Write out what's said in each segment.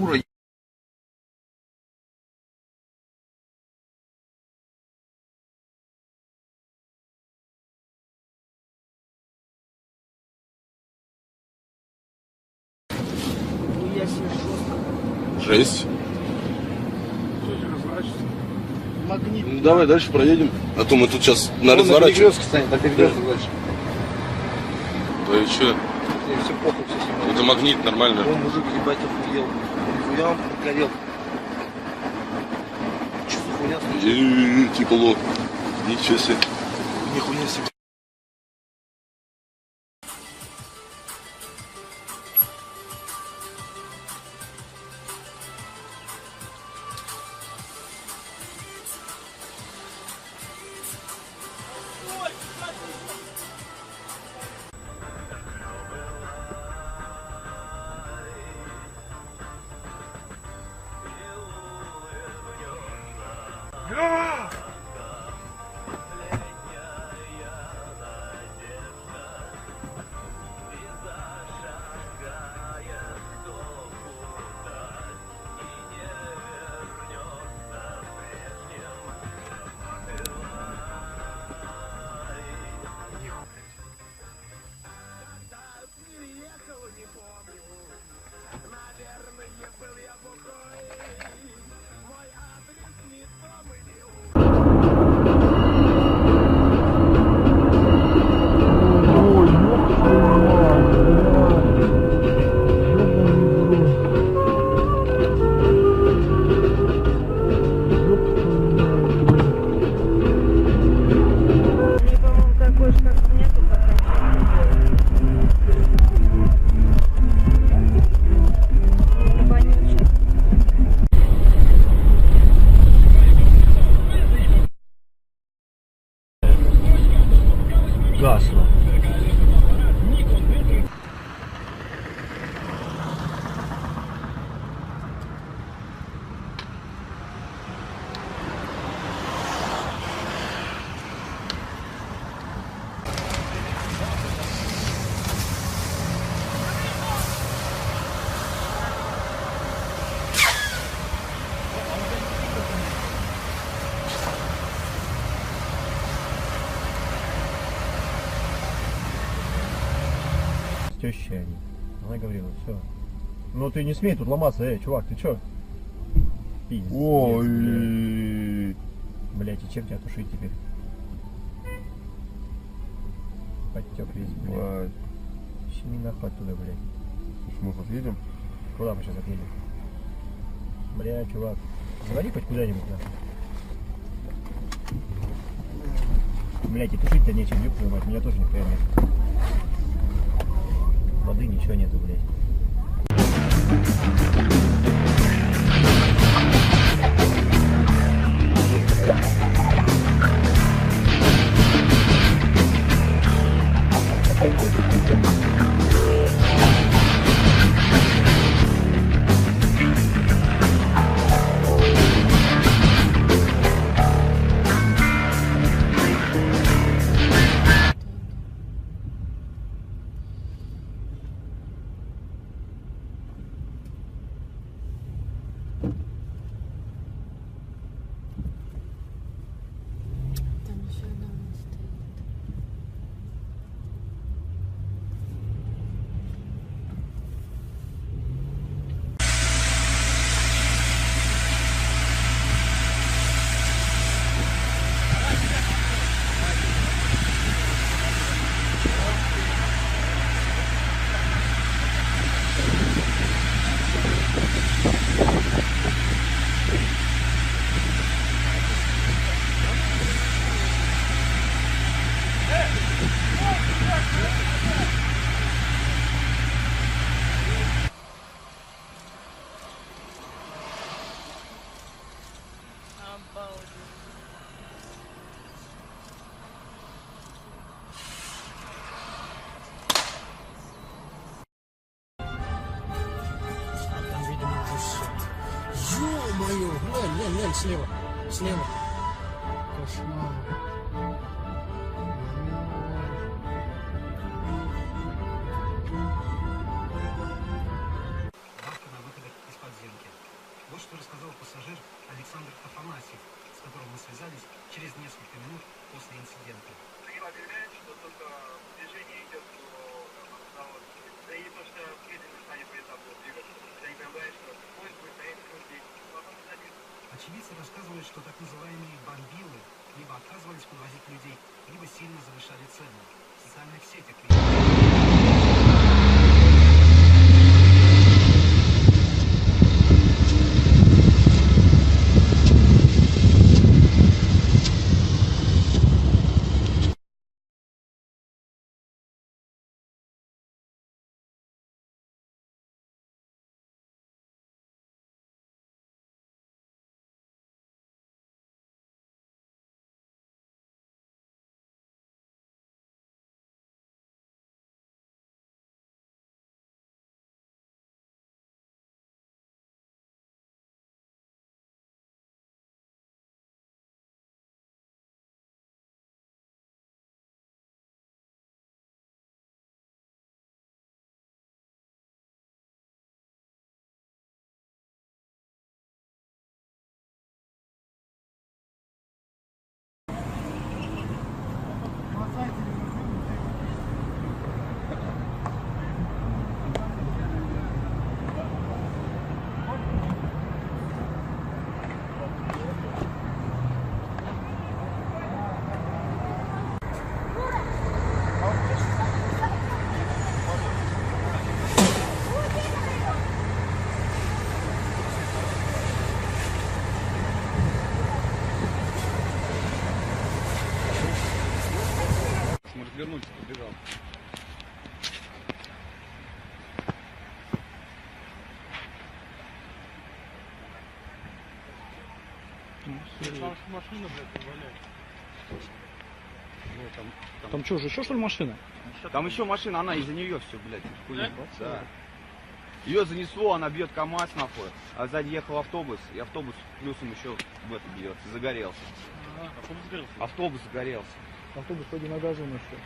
фура. Я себе жестко. Жесть. Магнит. Ну, давай дальше проедем. А то мы тут сейчас на Он разворачиваем. станет, на перекрестке дальше. Да и что? Мне все похуй, все снимаю. Это магнит, нормально. О, мужик, ебать, охуел. Нихуя он покорел. Что за хуйня случилась? Тепло. Ничего себе. Нихуя себе. Гасло. Теща они. Она говорила, все. Ну ты не смей тут ломаться, чувак, ты чё? Пиздец. Ой. Блять, и чем тебя тушить теперь? Подтек весь, блядь. Щеми нахуй оттуда, блядь. Слушай, мы подъедем? Куда мы сейчас отъедем? Бля, чувак, заводи хоть куда-нибудь, нахуй. Блять, и тушить-то нечем, ёб твою мать, меня тоже нихуя нет. Воды ничего нету, блядь. Ё-моё, глянь, слева. Слева. Кошмар. Очевидцы рассказывают, что так называемые бомбилы либо отказывались подвозить людей, либо сильно завышали цены. В социальных сетях Может вернуться, побежал. Машина, блядь, валяет. Там что, уже еще что ли машина? Там еще машина, она из-за нее все, блядь. Да. Ее занесло, она бьет КамАЗ нахуй, а сзади ехал автобус, и автобус плюсом еще в это бьет, загорелся. Автобус сгорелся. Автобус загорелся. Автобус вроде на газу еще.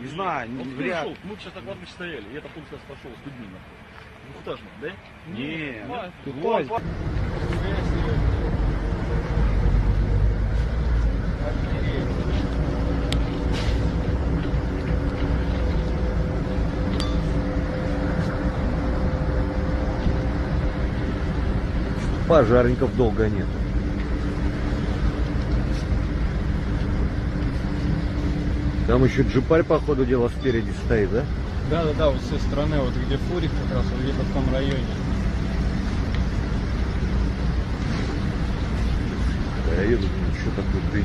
Не знаю, Он вряд пришел, мы сейчас на кладбище стояли, и этот автобус сейчас пошел с людьми, нахуй. Двухэтажный, да? Не, Ой. вот. Пожарников долго нет. Там еще джипарь, по ходу дела, спереди стоит, да? Да, вот с этой стороны, вот где Фурик как раз, вот где-то в том районе. Да, я еду, думаю, что такое дым.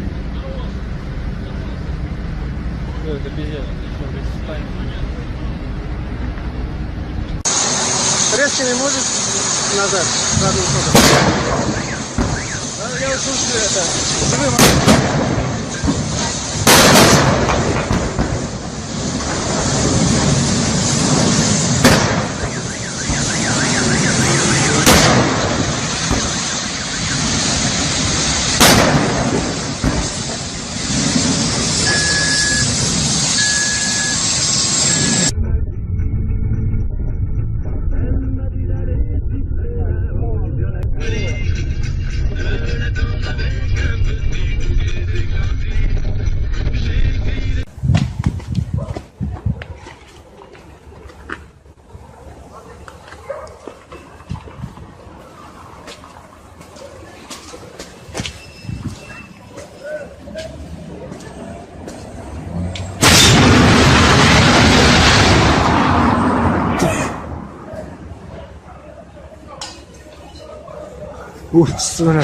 Ну, это пиздец, еще, блядь, встань. Резкими может назад, задним ходом. Я вот чувствую это. Ух, сура.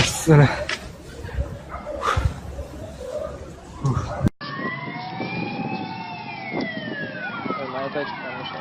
Моя тачка, конечно.